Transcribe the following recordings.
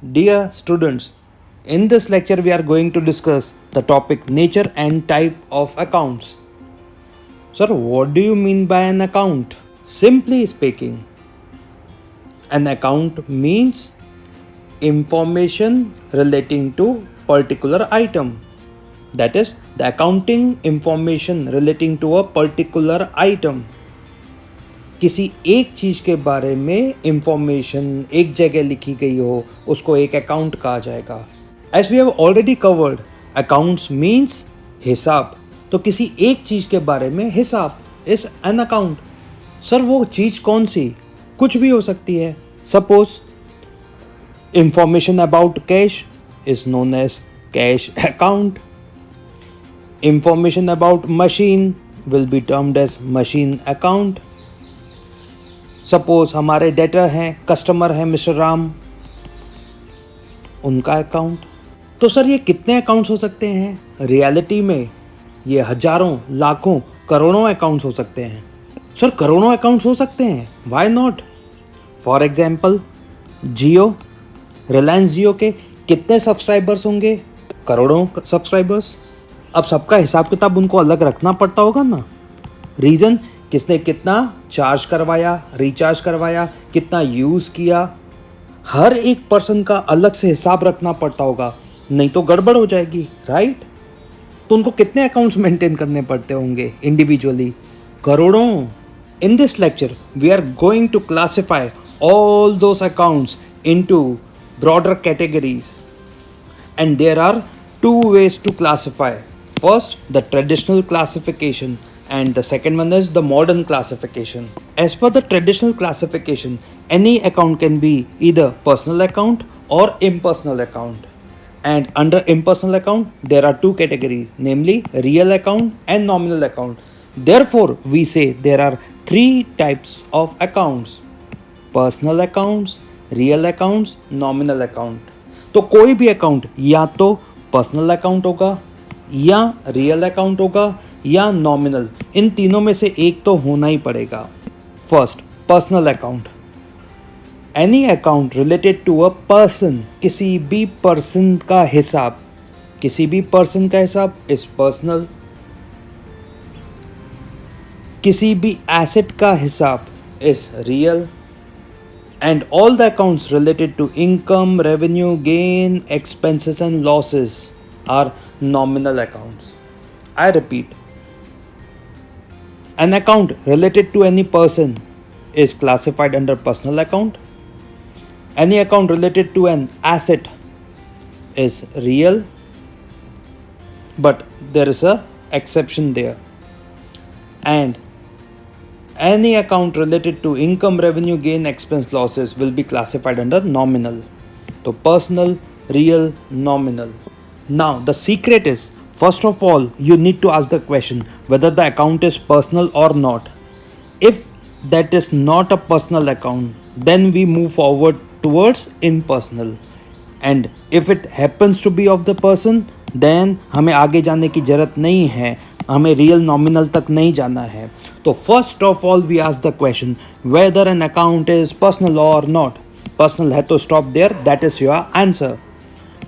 Dear students, in this lecture we are going to discuss the topic nature and type of accounts. Sir, what do you mean by an account? Simply speaking, an account means information relating to particular item. That is, the accounting information relating to a particular item. किसी एक चीज़ के बारे में information एक जगह लिखी गई हो उसको एक अकाउंट कहा जाएगा. As we have already covered, accounts means हिसाब. तो किसी एक चीज़ के बारे में हिसाब इज एन अकाउंट. सर वो चीज़ कौन सी? कुछ भी हो सकती है. Suppose information about cash is known as cash account. Information about machine will be termed as machine account. Suppose हमारे डेटर हैं, कस्टमर हैं मिस्टर राम, उनका अकाउंट. तो सर ये कितने अकाउंट्स हो सकते हैं? रियलिटी में ये हजारों, लाखों, करोड़ों अकाउंट्स हो सकते हैं. सर करोड़ों अकाउंट्स हो सकते हैं, व्हाई नॉट? फॉर एग्जाम्पल जियो, रिलायंस जियो के कितने सब्सक्राइबर्स होंगे? करोड़ों सब्सक्राइबर्स. अब सबका हिसाब किताब उनको अलग रखना पड़ता होगा ना. रीज़न, किसने कितना चार्ज करवाया, रिचार्ज करवाया, कितना यूज़ किया, हर एक पर्सन का अलग से हिसाब रखना पड़ता होगा, नहीं तो गड़बड़ हो जाएगी, राइट? तो उनको कितने अकाउंट्स मेंटेन करने पड़ते होंगे इंडिविजुअली? करोड़ों. In this lecture we are going to classify all those accounts into broader categories and there are two ways to classify. First, the traditional classification, and the second one is the modern classification. As per the traditional classification, any account can be either personal account or impersonal account. And under impersonal account, there are two categories, namely real account and nominal account. Therefore, we say there are three types of accounts: personal accounts, real accounts, nominal account. तो कोई भी account या तो personal account होगा या real account होगा या nominal. इन तीनों में से एक तो होना ही पड़ेगा. First, personal account. Any account related to a person, किसी भी पर्सन का हिसाब, किसी भी पर्सन का हिसाब इज पर्सनल. किसी भी एसेट का हिसाब is real. And all the accounts related to income, revenue, gain, expenses and losses are nominal accounts. I repeat, an account related to any person is classified under personal account. Any account related to an asset is real, but there is a exception there. And any account related to income, revenue, gain, expense, losses will be classified under nominal. So personal, real, nominal. Now the secret is, first of all, you need to ask the question whether the account is personal or not. If that is not a personal account, then we move forward towards impersonal. And if it happens to be of the person, then हमें आगे जाने की जरूरत नहीं है, हमें real nominal तक नहीं जाना है. तो first of all we ask the question whether an account is personal और नॉट. पर्सनल है तो stop there, that is your answer.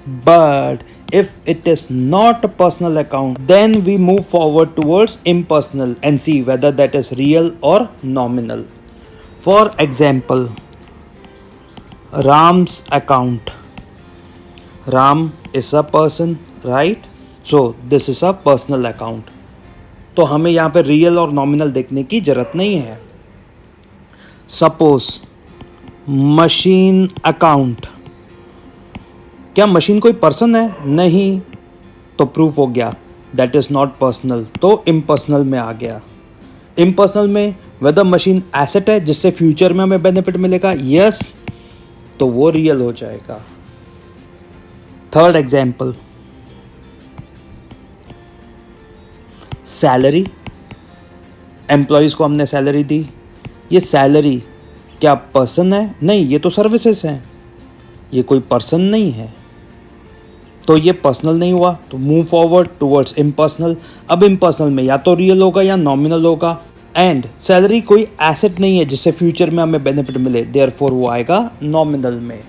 But if it is not a personal account, then we move forward towards impersonal and see whether that is real or nominal. For example, Ram's account. Ram is a person, right? So this is a personal account. तो हमें यहाँ पे real or nominal देखने की जरूरत नहीं है. Suppose machine account. क्या मशीन कोई पर्सन है? नहीं. तो प्रूफ हो गया दैट इज नॉट पर्सनल, तो इम्पर्सनल में आ गया. इम्पर्सनल में वेदर मशीन एसेट है जिससे फ्यूचर में हमें बेनिफिट मिलेगा, यस, तो वो रियल हो जाएगा. Third example, salary. एम्प्लॉयज़ को हमने सैलरी दी. ये सैलरी क्या पर्सन है? नहीं, ये तो सर्विसेज हैं, ये कोई पर्सन नहीं है, तो ये पर्सनल नहीं हुआ. तो मूव फॉरवर्ड टुवर्ड्स इम्पर्सनल. अब इम्पर्सनल में या तो रियल होगा या नॉमिनल होगा. एंड सैलरी कोई एसेट नहीं है जिससे फ्यूचर में हमें बेनिफिट मिले, देयरफॉर वो आएगा नॉमिनल में.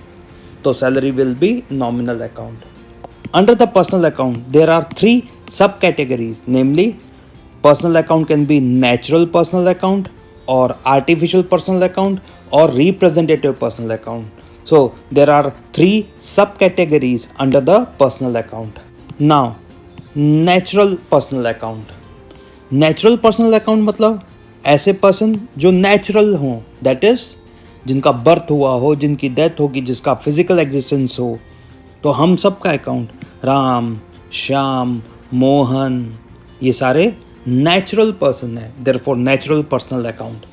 तो salary will be nominal account. Under the personal account, there are three subcategories, namely, personal account can be natural personal account or artificial personal account or representative personal account. So, there are three subcategories under the personal account. Now, natural personal account. Natural personal account मतलब ऐसे person जो natural हों, that is जिनका birth हुआ हो, जिनकी death होगी, जिसका फिजिकल एग्जिस्टेंस हो, तो हम सब का अकाउंट राम, श्याम, मोहन, ये सारे नेचुरल पर्सन है, therefore natural personal account.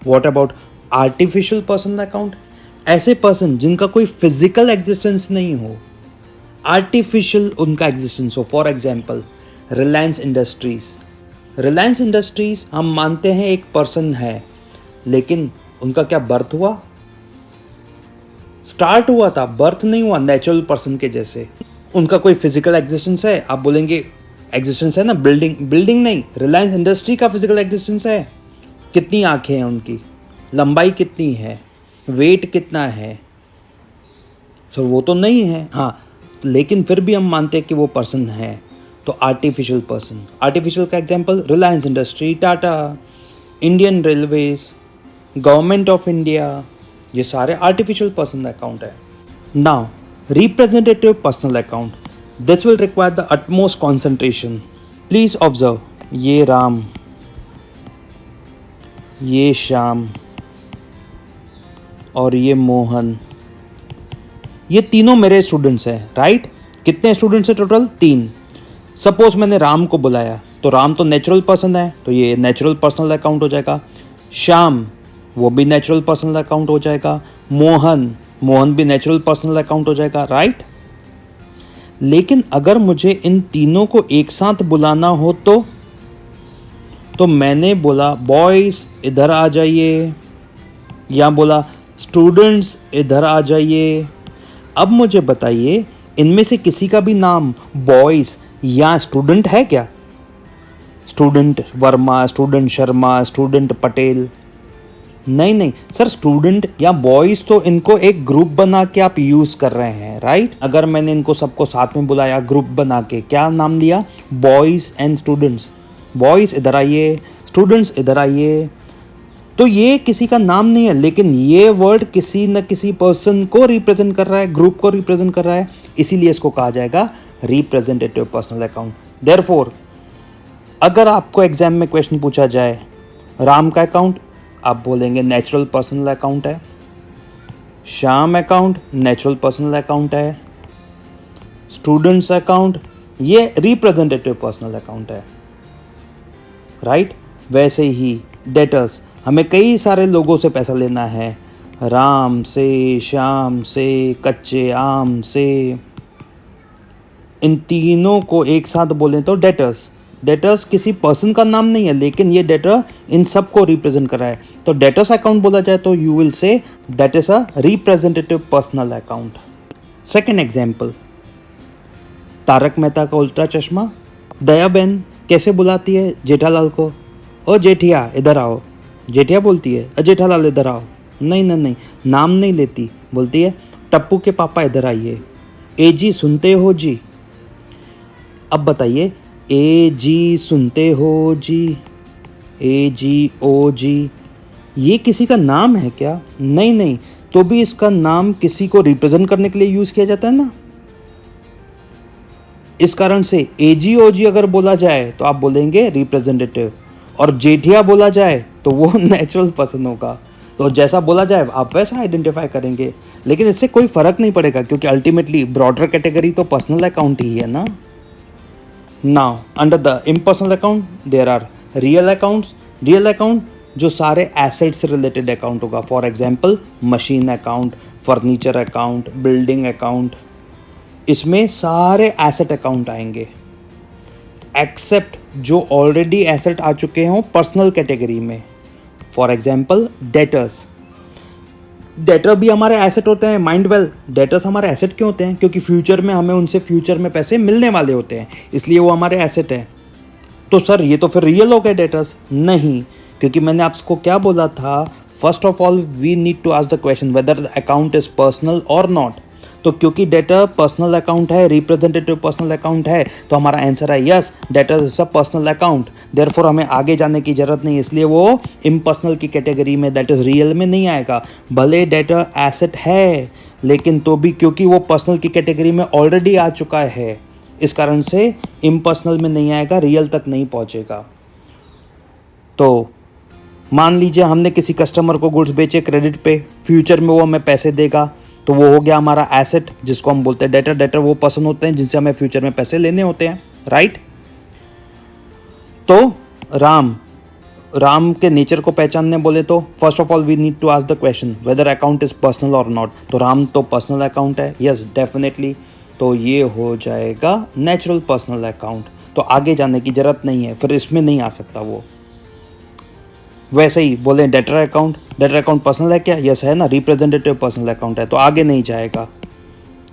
What about artificial personal account? ऐसे पर्सन जिनका कोई फिजिकल एग्जिस्टेंस नहीं हो, आर्टिफिशियल उनका एग्जिस्टेंस हो. For example Reliance industries. Reliance industries हम मानते हैं एक पर्सन है, लेकिन उनका क्या बर्थ हुआ? स्टार्ट हुआ था, बर्थ नहीं हुआ नेचुरल पर्सन के जैसे. उनका कोई फिजिकल एग्जिस्टेंस है? आप बोलेंगे एग्जिस्टेंस है ना, बिल्डिंग नहीं, रिलायंस इंडस्ट्री का फिजिकल एग्जिस्टेंस है. कितनी आंखें हैं उनकी, लंबाई कितनी है, वेट कितना है, सो वो तो नहीं है. हाँ, लेकिन फिर भी हम मानते हैं कि वो पर्सन है. तो आर्टिफिशियल पर्सन, आर्टिफिशियल का example Reliance industry, Tata, Indian railways, government of India, ये सारे आर्टिफिशियल पर्सनल अकाउंट है. Now representative personal account, this will require the utmost concentration. Please observe, ये राम, ये श्याम और ये मोहन, ये तीनों मेरे स्टूडेंट्स हैं, राइट? कितने स्टूडेंट्स हैं टोटल? 3. सपोज मैंने राम को बुलाया, तो राम तो नेचुरल पर्सन है, तो ये नेचुरल पर्सनल अकाउंट हो जाएगा. श्याम, वो भी नेचुरल पर्सनल अकाउंट हो जाएगा. मोहन भी नेचुरल पर्सनल अकाउंट हो जाएगा, राइट? लेकिन अगर मुझे इन तीनों को एक साथ बुलाना हो तो मैंने बोला बॉयज इधर आ जाइए, या बोला स्टूडेंट्स इधर आ जाइए. अब मुझे बताइए, इनमें से किसी का भी नाम बॉयज या स्टूडेंट है क्या? Student Verma, student Sharma, student Patel? नहीं सर, स्टूडेंट या बॉयज तो इनको एक ग्रुप बना के आप यूज कर रहे हैं, राइट? अगर मैंने इनको सबको साथ में बुलाया ग्रुप बना के, क्या नाम दिया? Boys and students. बॉयज इधर आइए, स्टूडेंट्स इधर आइए. तो ये किसी का नाम नहीं है, लेकिन ये वर्ड किसी न किसी पर्सन को रिप्रेजेंट कर रहा है, ग्रुप को रिप्रेजेंट कर रहा है, इसीलिए इसको कहा जाएगा रिप्रेजेंटेटिव पर्सनल अकाउंट. देयरफॉर अगर आपको एग्जाम में क्वेश्चन पूछा जाए राम का अकाउंट, आप बोलेंगे नेचुरल पर्सनल अकाउंट है. Shyam account natural personal account है. स्टूडेंट्स अकाउंट ये रिप्रेजेंटेटिव पर्सनल अकाउंट है, राइट? वैसे ही डेटर्स, हमें कई सारे लोगों से पैसा लेना है, राम से, श्याम से, कच्चे आम से, इन तीनों को एक साथ बोलें तो डेटर्स. डेटर्स किसी पर्सन का नाम नहीं है, लेकिन ये डेटर इन सब को रिप्रेजेंट कर रहा है. तो डेटर्स अकाउंट बोला जाए तो you will say that is a representative personal account. Second example, Taarak Mehta Ka Ooltah चश्मा. दया बहन कैसे बुलाती है जेठालाल को? ओ जेठिया इधर आओ. जेठिया बोलती है जेठालाल इधर आओ. नहीं, नाम नहीं लेती, बोलती है टप्पू के पापा इधर आइए. ए जी सुनते हो जी. अब बताइए, ए जी सुनते हो जी, ए जी ओ जी, ये किसी का नाम है क्या? नहीं, तो भी इसका नाम किसी को रिप्रेजेंट करने के लिए यूज किया जाता है ना. इस कारण से ए जी ओ जी अगर बोला जाए तो आप बोलेंगे रिप्रेजेंटेटिव, और जेठिया बोला जाए तो वो नेचुरल पर्सन होगा. तो जैसा बोला जाए आप वैसा आइडेंटिफाई करेंगे, लेकिन इससे कोई फर्क नहीं पड़ेगा, क्योंकि अल्टीमेटली ब्रॉडर कैटेगरी तो पर्सनल अकाउंट ही है ना. Now under the impersonal account there are real accounts. Real account जो सारे एसेट से रिलेटेड अकाउंट होगा. For example machine account, furniture account, building account, इसमें सारे एसेट अकाउंट आएंगे, एक्सेप्ट जो ऑलरेडी एसेट आ चुके हों पर्सनल कैटेगरी में. For example debtors. डेटर भी हमारे एसेट होते हैं. माइंड वेल, डेटर्स हमारे एसेट क्यों होते हैं? क्योंकि फ्यूचर में हमें उनसे फ्यूचर में पैसे मिलने वाले होते हैं, इसलिए वो हमारे एसेट हैं. तो सर ये तो फिर रियल हो गए डेटर्स? नहीं, क्योंकि मैंने आपको क्या बोला था, first of all we need to ask the question whether the account is personal और नॉट. तो क्योंकि डेटर पर्सनल अकाउंट है, रिप्रेजेंटेटिव पर्सनल अकाउंट है, तो हमारा आंसर है yes, debtor is a personal account. Therefore हमें आगे जाने की जरूरत नहीं, इसलिए वो इम्पर्सनल की कैटेगरी में, दैट इज रियल में नहीं आएगा। भले डेटर एसेट है, लेकिन तो भी क्योंकि वो पर्सनल की कैटेगरी में ऑलरेडी आ चुका है, इस कारण से इम्पर्सनल में नहीं आएगा, रियल तक नहीं पहुंचेगा। तो मान लीजिए हमने किसी कस्टमर को गुड्स बेचे क्रेडिट पे, फ्यूचर में वो हमें पैसे देगा, तो वो हो गया हमारा एसेट, जिसको हम बोलते हैं डेटर। डेटर वो पर्सन होते हैं जिनसे हमें फ्यूचर में पैसे लेने होते हैं, राइट। तो राम के नेचर को पहचानने बोले तो first of all we need to ask the question whether account is personal और नॉट। तो राम तो पर्सनल अकाउंट है, यस डेफिनेटली, तो ये हो जाएगा नेचुरल पर्सनल अकाउंट। तो आगे जाने की जरूरत नहीं है, फिर इसमें नहीं आ सकता वो। वैसे ही बोले डेटर अकाउंट पर्सनल है क्या? यस है ना, रिप्रेजेंटेटिव पर्सनल अकाउंट है, तो आगे नहीं जाएगा,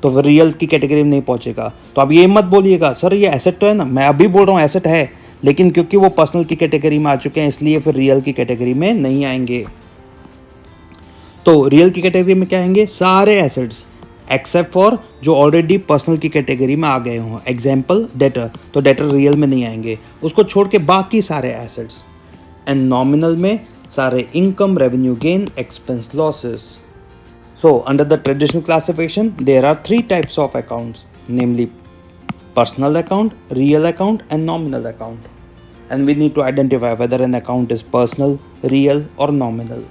तो फिर रियल की कैटेगरी में नहीं पहुंचेगा। तो अब ये मत बोलिएगा सर ये एसेट तो है ना, मैं अभी बोल रहा हूँ एसेट है, लेकिन क्योंकि वो पर्सनल की कैटेगरी में आ चुके हैं इसलिए फिर रियल की कैटेगरी में नहीं आएंगे। तो रियल की कैटेगरी में क्या आएंगे? सारे एसेट्स एक्सेप्ट फॉर जो ऑलरेडी पर्सनल की कैटेगरी में आ गए हों। एग्जाम्पल डेटर, तो डेटर रियल में नहीं आएंगे, उसको छोड़ के बाकी सारे एसेट्स। एंड नॉमिनल में सारे income, revenue gain, expense, losses. So under the traditional classification there are three types of accounts, namely personal account, real account and nominal account, and we need to identify whether an account is personal, real or nominal.